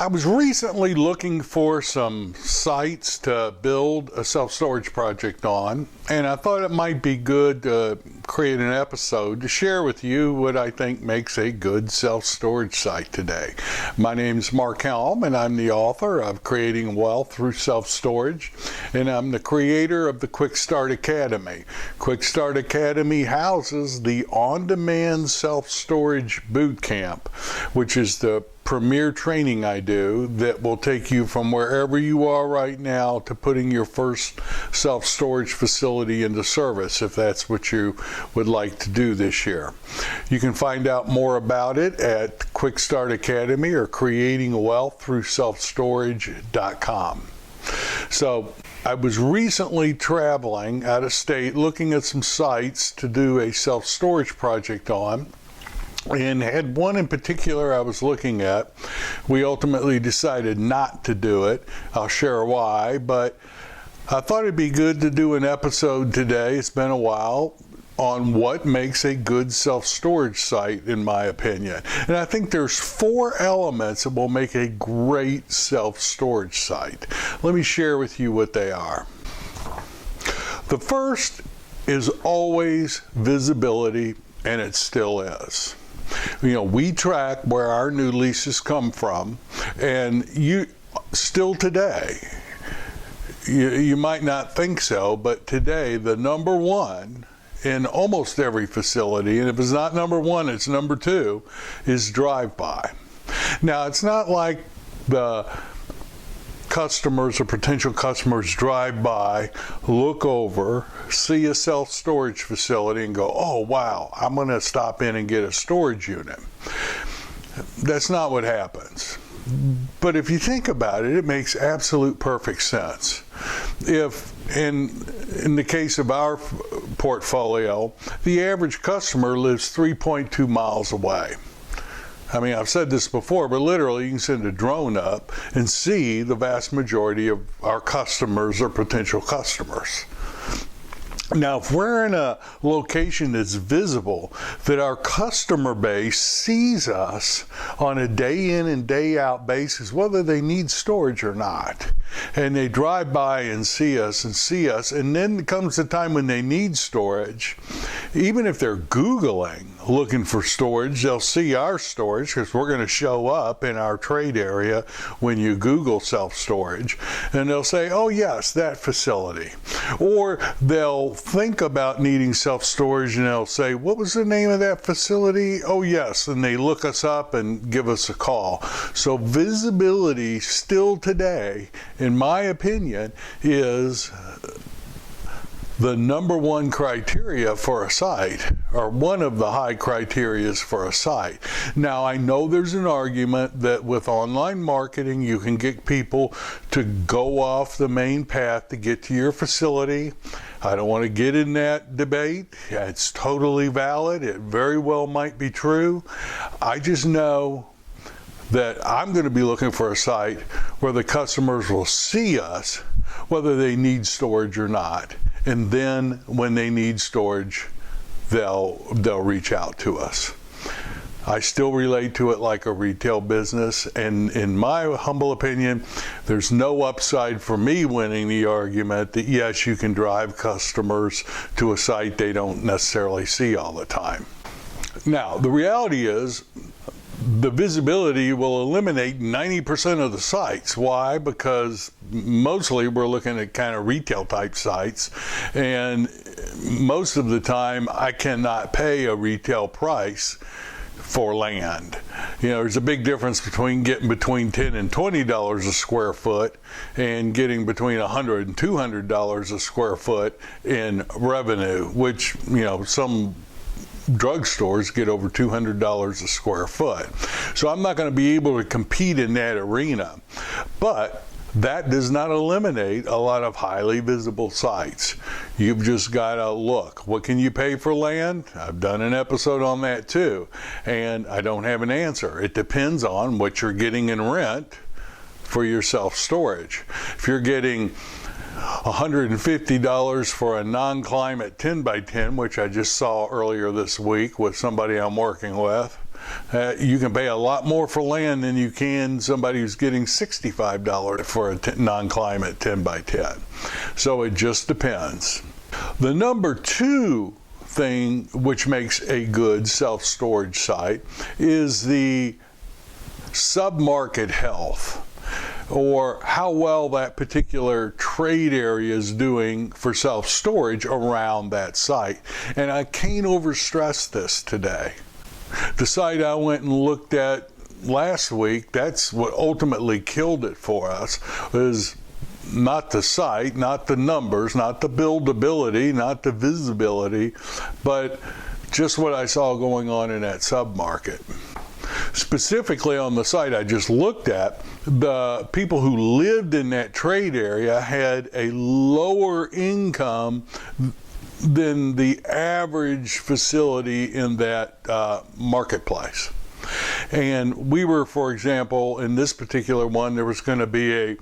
I was recently looking for some sites to build a self-storage project on, and I thought it might be good to create an episode to share with you what I think makes a good self-storage site today. My name is Mark Helm, and I'm the author of Creating Wealth Through Self-Storage, and I'm the creator of the Quick Start Academy. Quick Start Academy houses the on-demand self-storage boot camp, which is the premier training I do that will take you from wherever you are right now to putting your first self-storage facility into service, if that's what you would like to do this year. You can find out more about it at Quick Start Academy or creatingwealththroughselfstorage.com. So I was recently traveling out of state looking at some sites to do a self-storage project on, and had one in particular I was looking at. We ultimately decided not to do it. I'll share why, but I thought it'd be good to do an episode today. It's been a while on what makes a good self-storage site, in my opinion. And I think there's 4 elements that will make a great self-storage site. Let me share with you what they are. The first is always visibility, and it still is. You know, we track where our new leases come from, and you still today, you might not think so, but today the number one in almost every facility, and if it's not number one, it's number 2, is drive-by. Now, it's not like the customers or potential customers drive by, look over, see a self-storage facility and go, oh wow, I'm going to stop in and get a storage unit. That's not what happens. But if you think about it, it makes absolute perfect sense. If in the case of our portfolio, the average customer lives 3.2 miles away. I mean, I've said this before, but literally you can send a drone up and see the vast majority of our customers or potential customers. Now, if we're in a location that's visible, that our customer base sees us on a day in and day out basis, whether they need storage or not, and they drive by and see us, and then comes the time when they need storage, even if they're Googling looking for storage, they'll see our storage because we're going to show up in our trade area when you Google self-storage, and they'll say, oh yes, that facility. Or they'll think about needing self-storage and they'll say, what was the name of that facility? Oh yes, and they look us up and give us a call. So visibility still today, in my opinion, is the number one criteria for a site, or one of the high criterias for a site. Now, I know there's an argument that with online marketing, you can get people to go off the main path to get to your facility. I don't want to get in that debate. It's totally valid. It very well might be true. I just know that I'm going to be looking for a site where the customers will see us, whether they need storage or not. And then when they need storage, they'll reach out to us. I still relate to it like a retail business, and in my humble opinion, there's no upside for me winning the argument that yes, you can drive customers to a site they don't necessarily see all the time. Now, the reality is, the visibility will eliminate 90% of the sites. Why? Because mostly we're looking at kind of retail type sites, and most of the time I cannot pay a retail price for land. You know, there's a big difference between getting between $10 and $20 a square foot and getting between $100 and $200 a square foot in revenue, which, you know, some drugstores get over $200 a square foot. So I'm not going to be able to compete in that arena. But that does not eliminate a lot of highly visible sites. You've just got to look. What can you pay for land? I've done an episode on that too, and I don't have an answer. It depends on what you're getting in rent for your self-storage. If you're getting $150 for a non-climate 10 by 10, which I just saw earlier this week with somebody I'm working with, you can pay a lot more for land than you can somebody who's getting $65 for a non-climate 10 by 10. So it just depends. The number two thing which makes a good self-storage site is the submarket health, or how well that particular trade area is doing for self-storage around that site. And I can't overstress this today. The site I went and looked at last week, that's what ultimately killed it for us, is not the site, not the numbers, not the buildability, not the visibility, but just what I saw going on in that submarket. Specifically on the site I just looked at, the people who lived in that trade area had a lower income than the average facility in that marketplace. And we were, for example, in this particular one, there was going to be a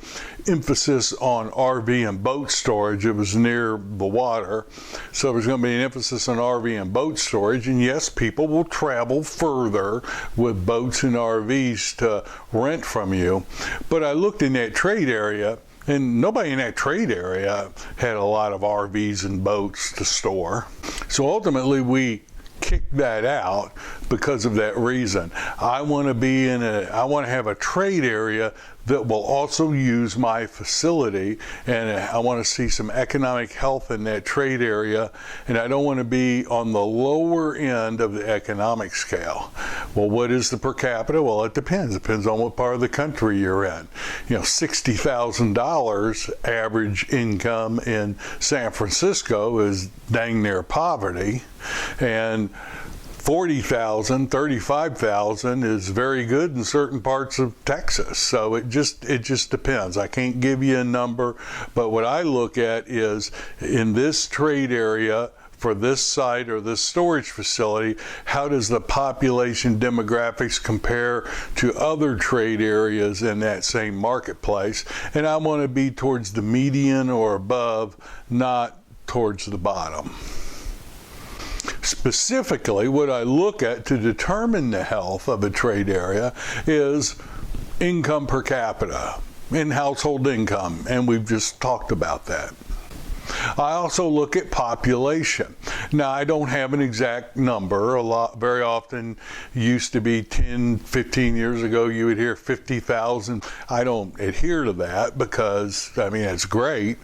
emphasis on RV and boat storage. It was near the water, so there was going to be an emphasis on RV and boat storage. And yes, people will travel further with boats and RVs to rent from you. But I looked in that trade area, and nobody in that trade area had a lot of RVs and boats to store. So ultimately, we kicked that out because of that reason. I want to have a trade area that will also use my facility, and I want to see some economic health in that trade area, and I don't want to be on the lower end of the economic scale. Well, what is the per capita? Well, it depends. It depends on what part of the country you're in. $60,000 average income in San Francisco is dang near poverty, and $40,000, $35,000 is very good in certain parts of Texas. So it just depends. I can't give you a number, but what I look at is in this trade area for this site or this storage facility, how does the population demographics compare to other trade areas in that same marketplace? And I want to be towards the median or above, not towards the bottom. Specifically, what I look at to determine the health of a trade area is income per capita, in household income, and we've just talked about that. I also look at population. Now, I don't have an exact number. Very often used to be 10, 15 years ago, you would hear 50,000. I don't adhere to that because, it's great,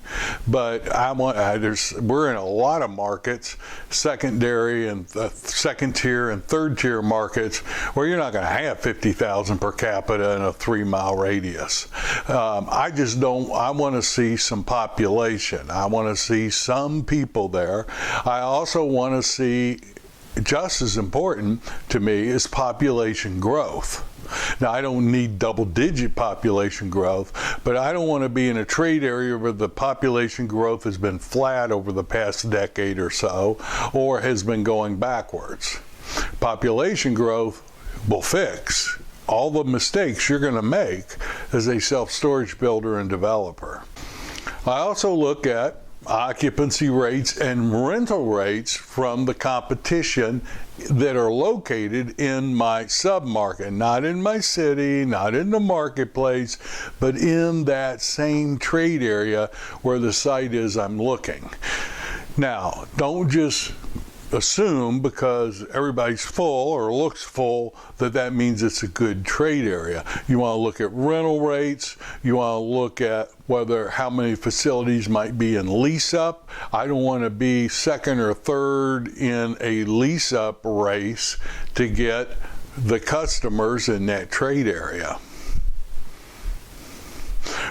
but we're in a lot of markets, secondary and second tier and third tier markets, where you're not going to have 50,000 per capita in a 3-mile radius. I want to see some population. I want to see some people there. I also want to see, just as important to me, is population growth. Now, I don't need double-digit population growth, but I don't want to be in a trade area where the population growth has been flat over the past decade or so, or has been going backwards. Population growth will fix all the mistakes you're going to make as a self-storage builder and developer. I also look at occupancy rates and rental rates from the competition that are located in my submarket, not in my city, not in the marketplace, but in that same trade area where the site is I'm looking. Now, don't just assume because everybody's full or looks full that means it's a good trade area. You want to look at rental rates. You want to look at how many facilities might be in lease up. I don't want to be second or third in a lease up race to get the customers in that trade area.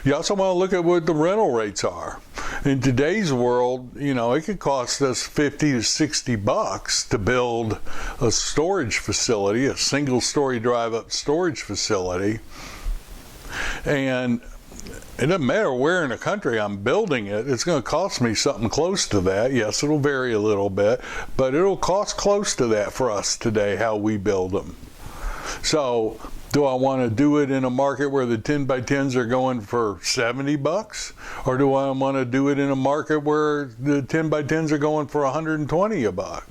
You also want to look at what the rental rates are. In today's world, it could cost us $50 to $60 to build a storage facility, a single-story drive-up storage facility. And it doesn't matter where in the country I'm building it, it's going to cost me something close to that. Yes, it'll vary a little bit, but it'll cost close to that for us today, how we build them. So, do I want to do it in a market where the 10 by 10s are going for $70? Or do I want to do it in a market where the 10 by 10s are going for $120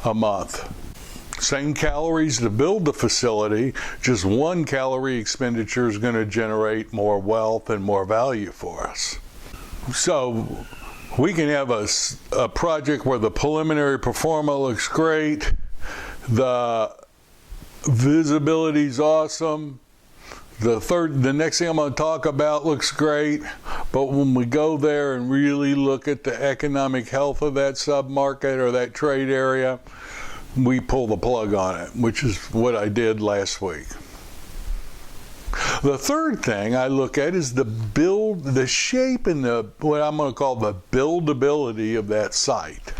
a month? Same calories to build the facility, just 1 calorie expenditure is going to generate more wealth and more value for us. So we can have a project where the preliminary performance looks great, the visibility is awesome, the next thing I'm going to talk about looks great, but when we go there and really look at the economic health of that submarket or that trade area, we pull the plug on it, which is what I did last week. The third thing I look at is the shape and what I'm going to call the buildability of that site.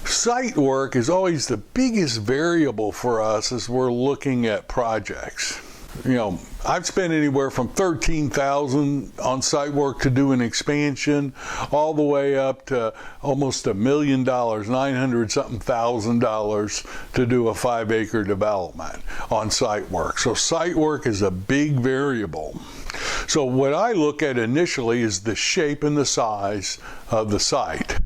Site work is always the biggest variable for us as we're looking at projects. You know, I've spent anywhere from $13,000 on site work to do an expansion, all the way up to almost $1 million, 900-something thousand dollars to do a 5-acre development on site work. So site work is a big variable. So what I look at initially is the shape and the size of the site.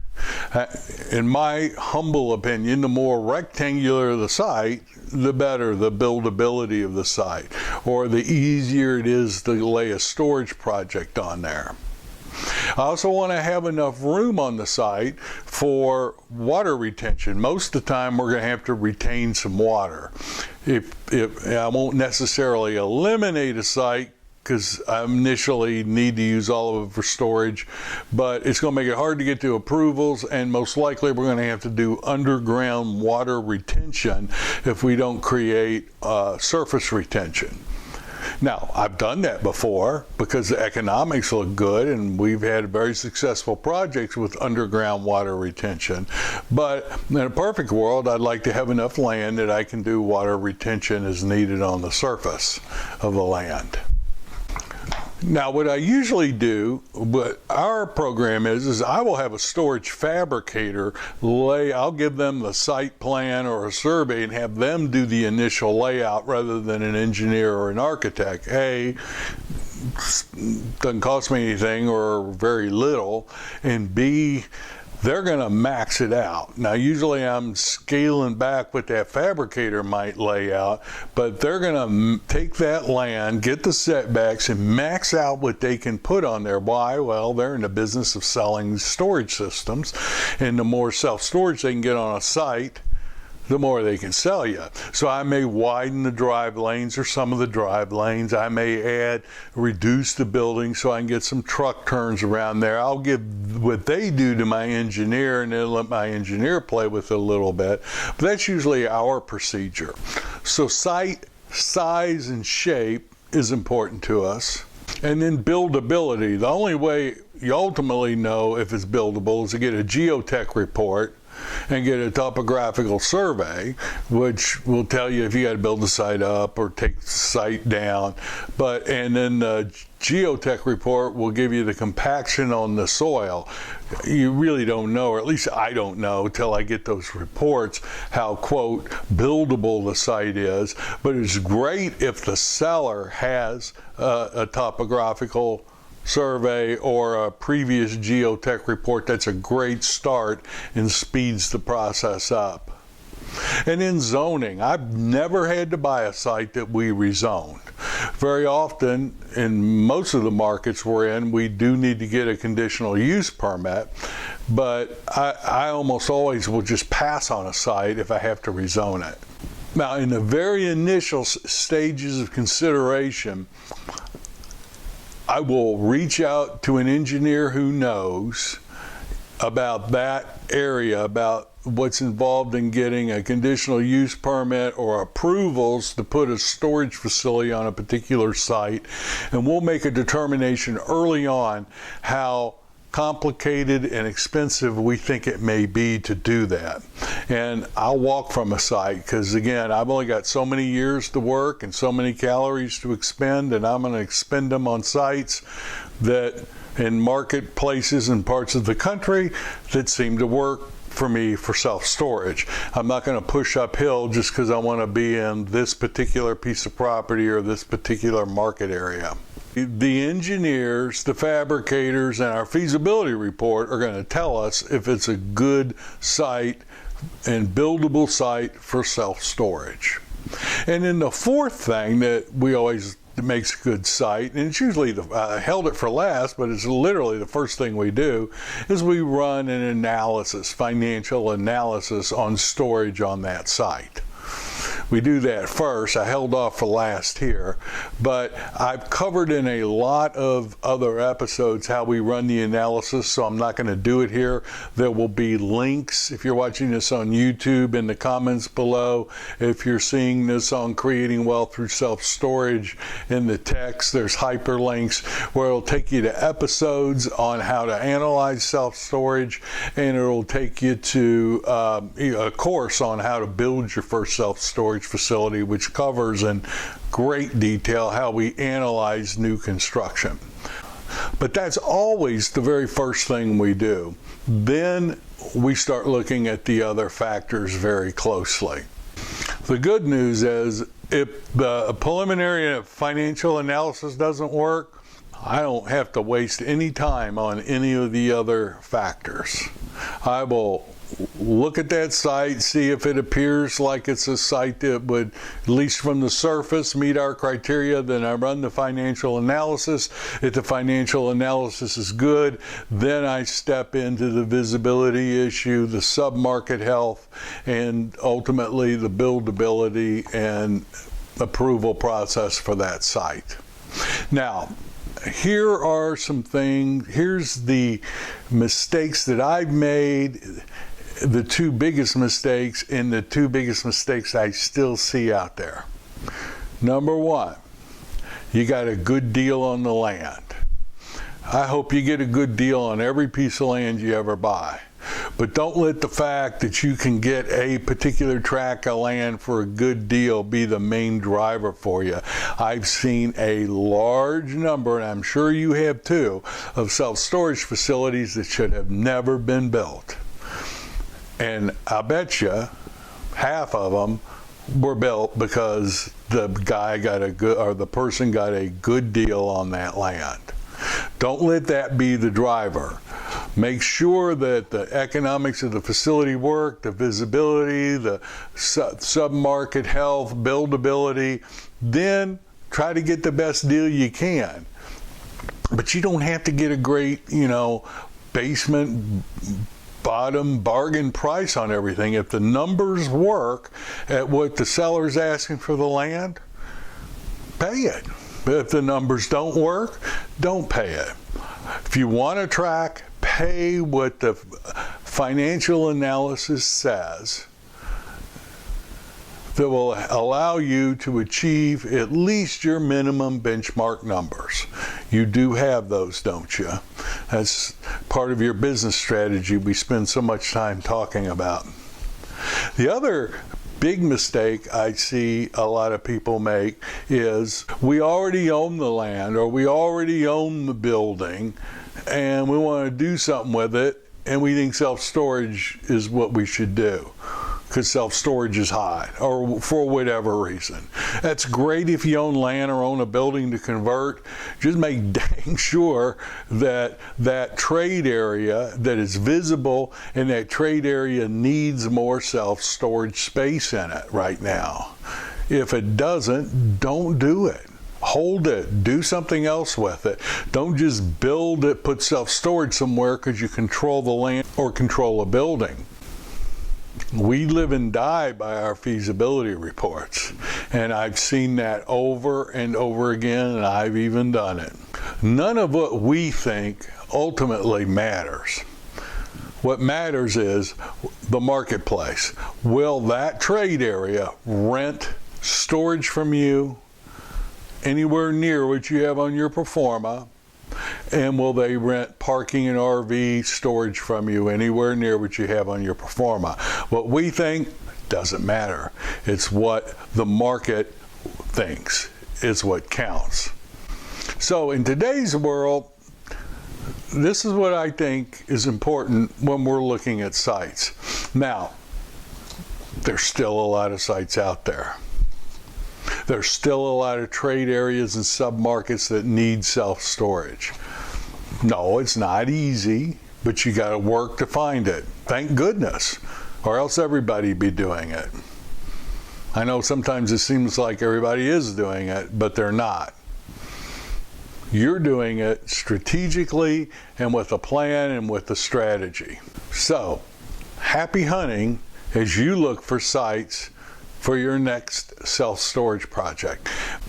In my humble opinion, the more rectangular the site, the better the buildability of the site, or the easier it is to lay a storage project on there. I also want to have enough room on the site for water retention. Most of the time we're going to have to retain some water. If I won't necessarily eliminate a site because I initially need to use all of it for storage, but it's going to make it hard to get to approvals, and most likely we're going to have to do underground water retention if we don't create surface retention. Now, I've done that before because the economics look good, and we've had very successful projects with underground water retention. But in a perfect world, I'd like to have enough land that I can do water retention as needed on the surface of the land. Now, what I usually do, what our program is I will have a storage fabricator I'll give them the site plan or a survey and have them do the initial layout rather than an engineer or an architect. A, doesn't cost me anything or very little, and B, they're going to max it out. Now, usually I'm scaling back what that fabricator might lay out, but they're going to take that land, get the setbacks, and max out what they can put on there. Why? Well, they're in the business of selling storage systems, and the more self-storage they can get on a site, the more they can sell you. So I may widen the drive lanes or some of the drive lanes. I may reduce the building so I can get some truck turns around there. I'll give what they do to my engineer, and then let my engineer play with it a little bit. But that's usually our procedure. So site size and shape is important to us. And then buildability. The only way you ultimately know if it's buildable is to get a geotech report and get a topographical survey, which will tell you if you got to build the site up or take the site down. And then the geotech report will give you the compaction on the soil. You really don't know, or at least I don't know till I get those reports, how, quote, buildable the site is. But it's great if the seller has a topographical survey or a previous geotech report. That's a great start and speeds the process up. And in zoning, I've never had to buy a site that we rezoned. Very often, in most of the markets we're in, we do need to get a conditional use permit, but I almost always will just pass on a site if I have to rezone it. Now, in the very initial stages of consideration, I will reach out to an engineer who knows about that area, about what's involved in getting a conditional use permit or approvals to put a storage facility on a particular site, and we'll make a determination early on how complicated and expensive we think it may be to do that. And I'll walk from a site because, again, I've only got so many years to work and so many calories to expend, and I'm going to expend them on sites that in marketplaces and parts of the country that seem to work for me for self-storage. I'm not going to push uphill just because I want to be in this particular piece of property or this particular market area. The engineers, the fabricators, and our feasibility report are going to tell us if it's a good site and buildable site for self-storage. And then the fourth thing that we always makes a good site, and it's usually I held it for last, but it's literally the first thing we do, is we run an analysis, financial analysis on storage on that site. We do that first. I held off for last here, but I've covered in a lot of other episodes how we run the analysis, so I'm not going to do it here. There will be links if you're watching this on YouTube in the comments below. If you're seeing this on Creating Wealth Through Self-Storage in the text, there's hyperlinks where it'll take you to episodes on how to analyze self-storage, and it'll take you to a course on how to build your first self-storage facility, which covers in great detail how we analyze new construction. But that's always the very first thing we do. Then we start looking at the other factors very closely. The good news is if the preliminary financial analysis doesn't work, I don't have to waste any time on any of the other factors. I will look at that site, see if it appears like it's a site that would, at least from the surface, meet our criteria. Then I run the financial analysis. If the financial analysis is good, then I step into the visibility issue, the submarket health, and ultimately the buildability and approval process for that site. Now, here are some things. Here's the mistakes that I've made, the two biggest mistakes, and the two biggest mistakes I still see out there. Number one, you got a good deal on the land. I hope you get a good deal on every piece of land you ever buy. But don't let the fact that you can get a particular tract of land for a good deal be the main driver for you. I've seen a large number, and I'm sure you have too, of self-storage facilities that should have never been built. And I bet you half of them were built because the guy got a good, or the person got a good deal on that land. Don't let that be the driver. Make sure that the economics of the facility work, the visibility, the sub-market health, buildability. Then try to get the best deal you can. But you don't have to get a great, basement bottom bargain price on everything. If the numbers work at what the seller's asking for the land, pay it. But if the numbers don't work, don't pay it. If you want a tract, pay what the financial analysis says that will allow you to achieve at least your minimum benchmark numbers. You do have those, don't you? That's part of your business strategy we spend so much time talking about. The other big mistake I see a lot of people make is we already own the land or we already own the building and we want to do something with it, and we think self-storage is what we should do because self-storage is hot or for whatever reason. That's great if you own land or own a building to convert. Just make dang sure that that trade area that is visible and that trade area needs more self-storage space in it right now. If it doesn't, don't do it. Hold it. Do something else with it. Don't just build it, put self-storage somewhere because you control the land or control a building. We live and die by our feasibility reports, and I've seen that over and over again, and I've even done it. None of what we think ultimately matters. What matters is the marketplace. Will that trade area rent storage from you anywhere near what you have on your pro forma? And will they rent parking and RV storage from you anywhere near what you have on your pro forma? What we think doesn't matter. It's what the market thinks is what counts. So in today's world, this is what I think is important when we're looking at sites. Now, there's still a lot of sites out there. There's still a lot of trade areas and submarkets that need self-storage. No, it's not easy, but you got to work to find it. Thank goodness. or else everybody be doing it. I know sometimes it seems like everybody is doing it, but they're not. You're doing it strategically and with a plan and with a strategy. So, happy hunting as you look for sites for your next self-storage project.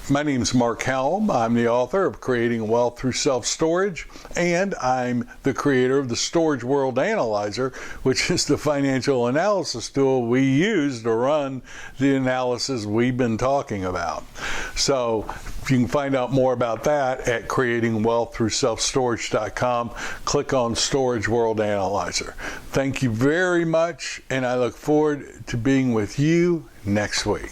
My name is Mark Helm. I'm the author of Creating Wealth Through Self-Storage, and I'm the creator of the Storage World Analyzer, which is the financial analysis tool we use to run the analysis we've been talking about. So you can find out more about that at creatingwealththroughselfstorage.com. Click on Storage World Analyzer. Thank you very much, and I look forward to being with you next week.